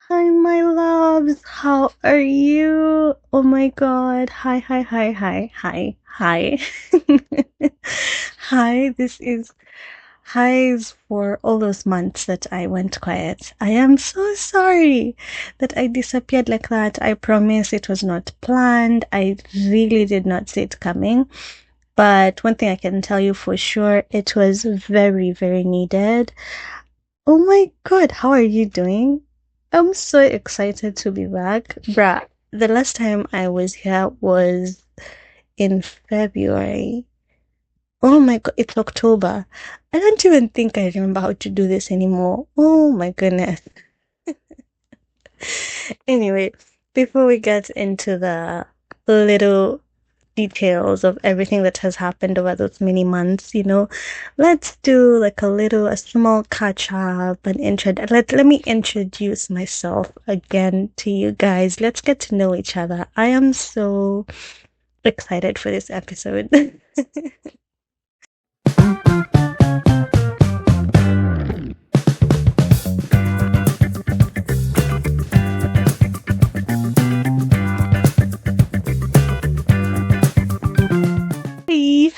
Hi, my loves. How are you? Oh my god. Hi, hi, hi, hi, hi, hi. Hi, this is highs for all those months that I went quiet. I am so sorry that I disappeared like that. I promise it was not planned. I really did not see it coming. But one thing I can tell you for sure, it was very, very needed. Oh my god, how are you doing? I'm so excited to be back. Bruh, the last time I was here was in February. Oh my god, it's October. I don't even think I remember how to do this anymore. Oh my goodness. Anyway, before we get into the little details of everything that has happened over those many months, let's do like a small catch up and let me introduce myself again to you guys. Let's get to know each other. I am so excited for this episode. Hey,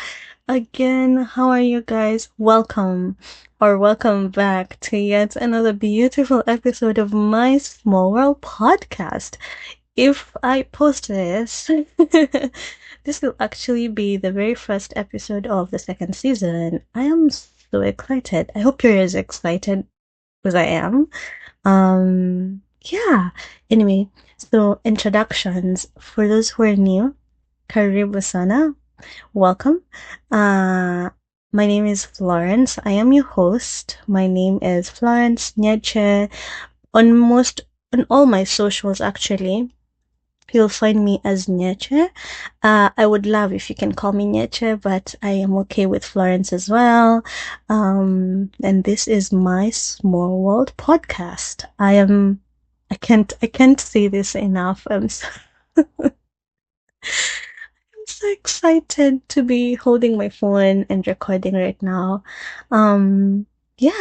again, how are you guys? Welcome back to yet another beautiful episode of my Small World podcast. If I post this, this will actually be the very first episode of the second season. I am so excited. I hope you're as excited as I am. Yeah. Anyway, so introductions for those who are new. Karibu sana. Welcome. Uh, my name is Florence. I am your host. My name is Florence Nyeche. On all my socials, actually, you'll find me as Nyeche. I would love if you can call me Nyeche, but I am okay with Florence as well. And this is my Small World podcast. I can't say this enough. I'm so excited to be holding my phone and recording right now. Yeah,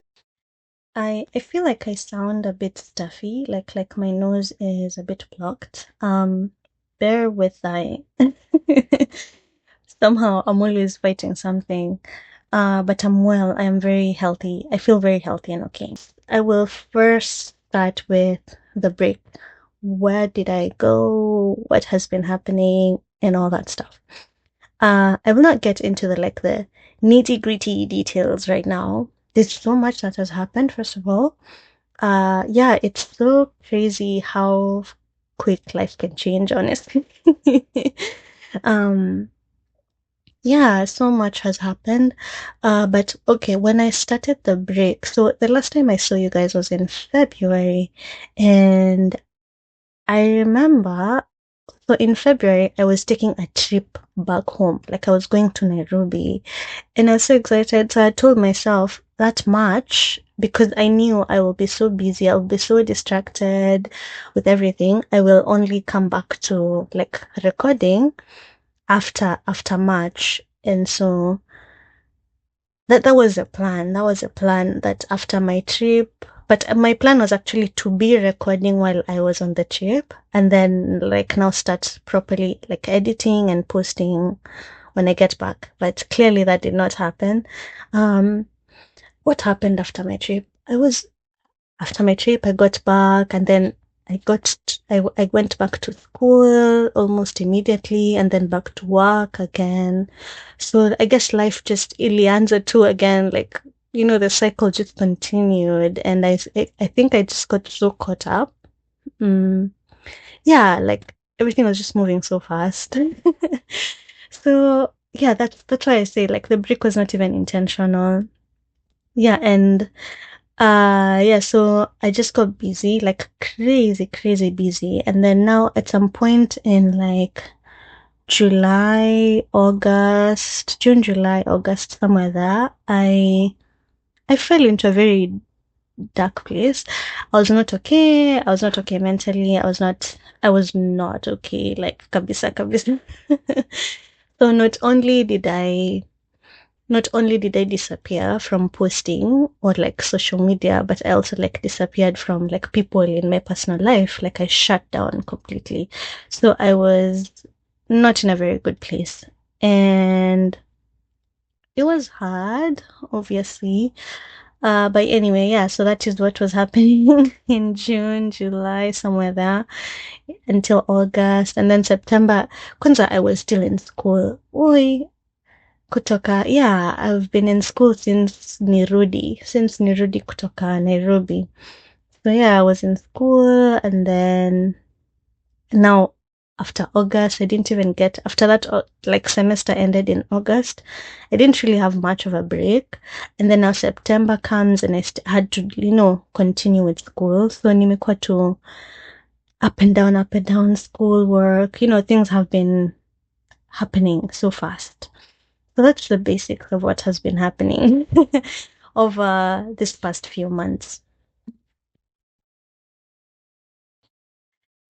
I feel like I sound a bit stuffy, like my nose is a bit blocked. Bear with I. Somehow I'm always fighting something. But I'm well. I am very healthy. I feel very healthy and okay. I will first start with the break. Where did I go? What has been happening? And all that stuff. I will not get into the nitty-gritty details right now. There's so much that has happened, first of all. Yeah, it's so crazy how quick life can change, honestly. Um, yeah, so much has happened. But okay, when I started the break, so the last time I saw you guys was in February, and I remember, so in February, I was taking a trip back home. Like I was going to Nairobi, and I was so excited. So I told myself that March, because I knew I will be so busy, I will be so distracted with everything. I will only come back to like recording after March. And so that was a plan. That was a plan that after my trip, but my plan was actually to be recording while I was on the trip and then like now start properly like editing and posting when I get back. But clearly that did not happen. Um, what happened after my trip? After my trip, I got back and then I went back to school almost immediately and then back to work again. So I guess life just ilianza too again, like, the cycle just continued and I think I just got so caught up. Mm, yeah, like everything was just moving so fast. So yeah, that's why I say like the break was not even intentional. Yeah, and yeah, so I just got busy, like crazy, crazy busy. And then now at some point in like June, July, August, somewhere there, I fell into a very dark place. I was not okay mentally. I was not okay, like kabisa kabisa. So not only did I not only did I disappear from posting or like social media, but I also like disappeared from like people in my personal life. Like I shut down completely. So I was not in a very good place. And it was hard, obviously. But anyway, yeah, so that is what was happening in June, July, somewhere there until August. And then September, kwanza I was still in school. Oi, kutoka, yeah, I've been in school since nirudi kutoka Nairobi. So yeah, I was in school and then now after August, I didn't even get, after that, like semester ended in August, I didn't really have much of a break. And then now September comes and I had to, continue with school. So nimekuwa tu up and down school work. Things have been happening so fast. So that's the basics of what has been happening over this past few months.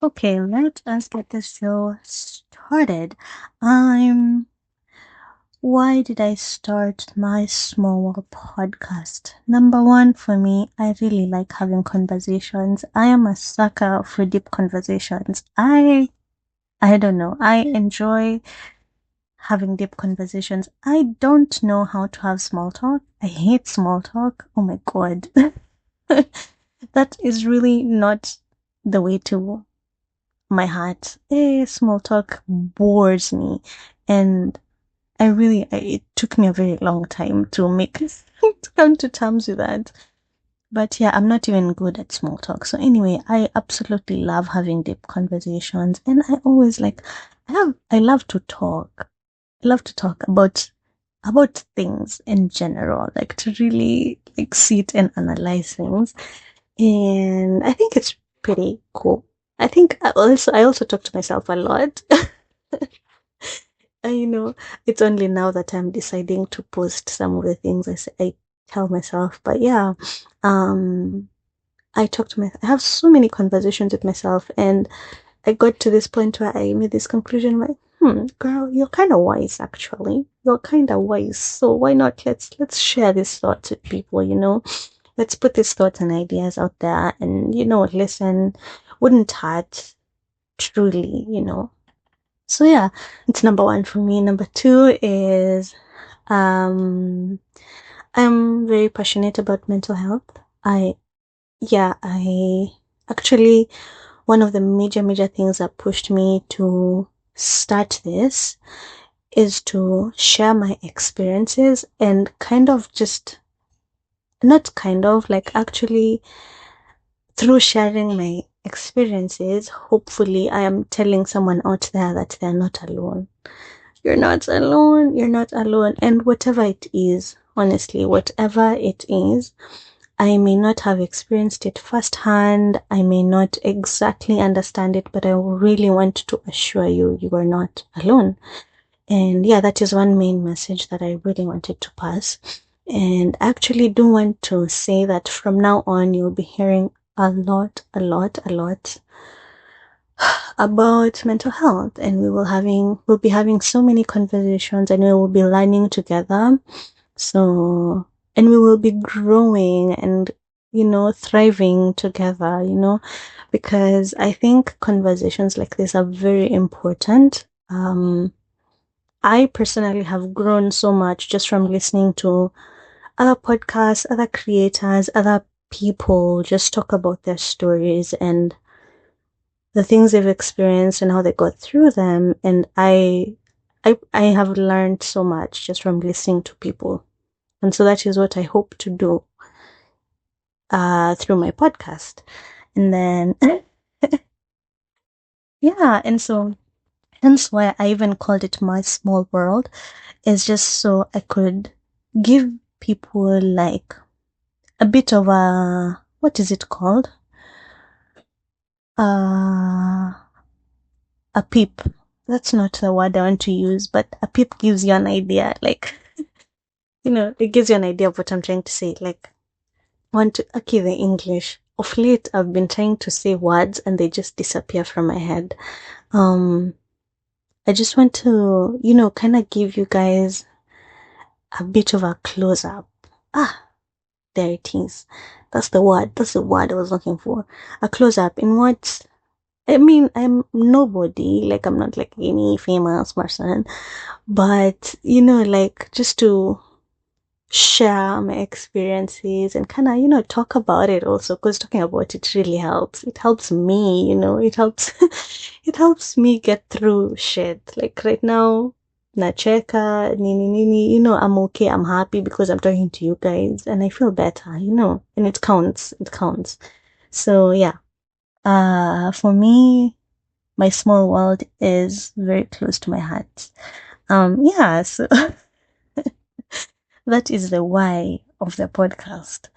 Okay, let us get this show started. Why did I start my small world podcast? Number one, for me, I really like having conversations. I am a sucker for deep conversations. I don't know. I enjoy having deep conversations. I don't know how to have small talk. I hate small talk. Oh my God. That is really not the way to my heart. Small talk bores me. And it took me a very long time to to come to terms with that. But yeah, I'm not even good at small talk. So anyway, I absolutely love having deep conversations. And I always I love to talk. I love to talk about things in general, like to really like sit and analyze things. And I think it's pretty cool. I also talk to myself a lot. I it's only now that I'm deciding to post some of the things I tell myself. But yeah, um, I have so many conversations with myself, and I got to this point where I made this conclusion like, girl, you're kind of wise actually. You're kind of wise. So why not let's share these thoughts with people. Let's put these thoughts and ideas out there and listen. Wouldn't hurt truly. So yeah, it's number one for me. Number two is um I'm very passionate about mental health. I actually one of the major things that pushed me to start this is to share my experiences and kind of just not kind of like actually through sharing my experiences, hopefully I am telling someone out there that they're not alone. You're not alone. You're not alone. And whatever it is, honestly, whatever it is, I may not have experienced it firsthand. I may not exactly understand it, but I really want to assure you, you are not alone. And yeah, that is one main message that I really wanted to pass. And I actually do want to say that from now on, you'll be hearing a lot about mental health, and we'll be having so many conversations, and we will be learning together. So, and we will be growing and thriving together, because I think conversations like this are very important. I personally have grown so much just from listening to other podcasts, other creators, other people just talk about their stories and the things they've experienced and how they got through them. And I have learned so much just from listening to people. And so that is what I hope to do through my podcast. And then yeah, and so hence why I even called it My Small World, is just so I could give people like a bit of a, what is it called? A peep. That's not the word I want to use, but a peep gives you an idea. Like, it gives you an idea of what I'm trying to say. Like, okay, the English. Of late, I've been trying to say words and they just disappear from my head. I just want to, kind of give you guys a bit of a close up. Ah, there it is. That's the word. That's the word I was looking for. A close up in what? I mean, I'm nobody. Like, I'm not like any famous person, but like just to share my experiences and kind of, talk about it also, because talking about it really helps. It helps me, it helps, it helps me get through shit. Like right now, nacheka, nini, nini, I'm okay. I'm happy because I'm talking to you guys and I feel better, and it counts. It counts. So yeah, for me, my small world is very close to my heart. Yeah, so that is the why of the podcast.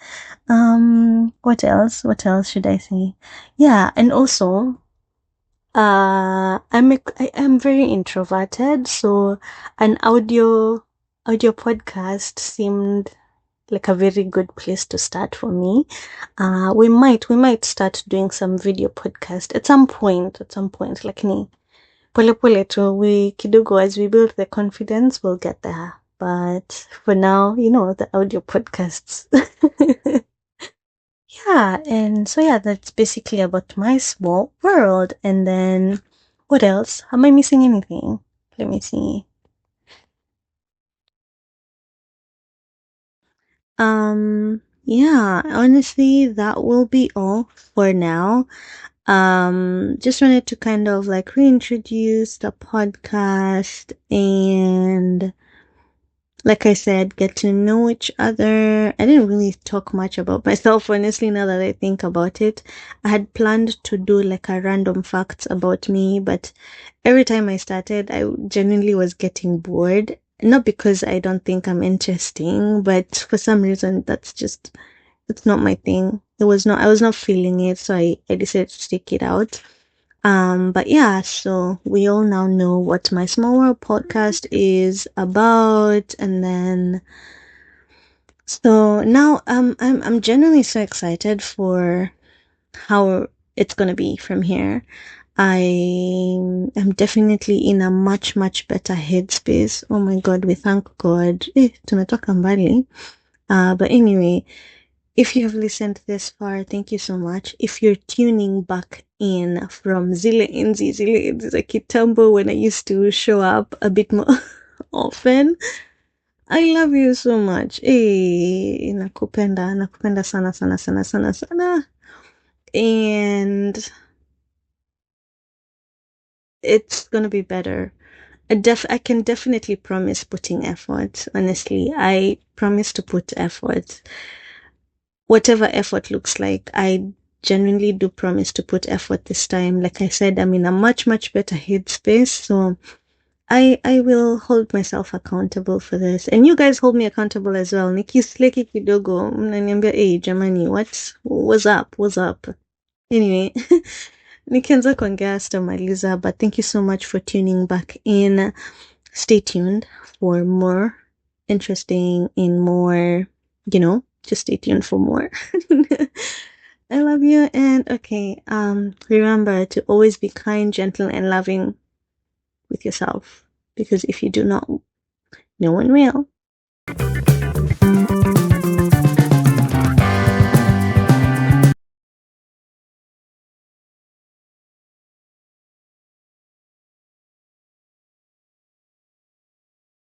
What else? What else should I say? Yeah, and also, I am very introverted, so an audio podcast seemed like a very good place to start for me. We might start doing some video podcast at some point, like ni pole pole tu, we kidogo, as we build the confidence, we'll get there. But for now, the audio podcasts. Yeah, and so yeah, that's basically about my small world. And then what else? Am I missing anything? Let me see. Yeah, honestly, that will be all for now. Just wanted to kind of like reintroduce the podcast and like I said, get to know each other. I didn't really talk much about myself, honestly, now that I think about it. I had planned to do like a random facts about me, but every time I started, I genuinely was getting bored. Not because I don't think I'm interesting, but for some reason, it's not my thing. I was not feeling it, so I decided to take it out. But yeah, so we all now know what my small world podcast is about, and then so now I'm genuinely so excited for how it's gonna be from here. I am definitely in a much much better headspace. Oh my God, we thank God. Tumetoka mbali. But anyway, if you have listened this far, thank you so much. If you're tuning back in from Zile Enzi za Kitambo when I used to show up a bit more often, I love you so much. Nakupenda sana sana sana sana sana. And it's gonna be better. I can definitely promise putting effort. Honestly, I promise to put effort. Whatever effort looks like, I genuinely do promise to put effort this time. Like I said, I'm in a much, much better headspace. So I will hold myself accountable for this. And you guys hold me accountable as well. Nikisleki kidogo, mnaniambia, hey, jamani, what's up? What's up? Anyway, nikianza kuongea sitamaliza, but thank you so much for tuning back in. Stay tuned for more interesting and more, just stay tuned for more. I love you. And okay, remember to always be kind, gentle, and loving with yourself. Because if you do not, no one will.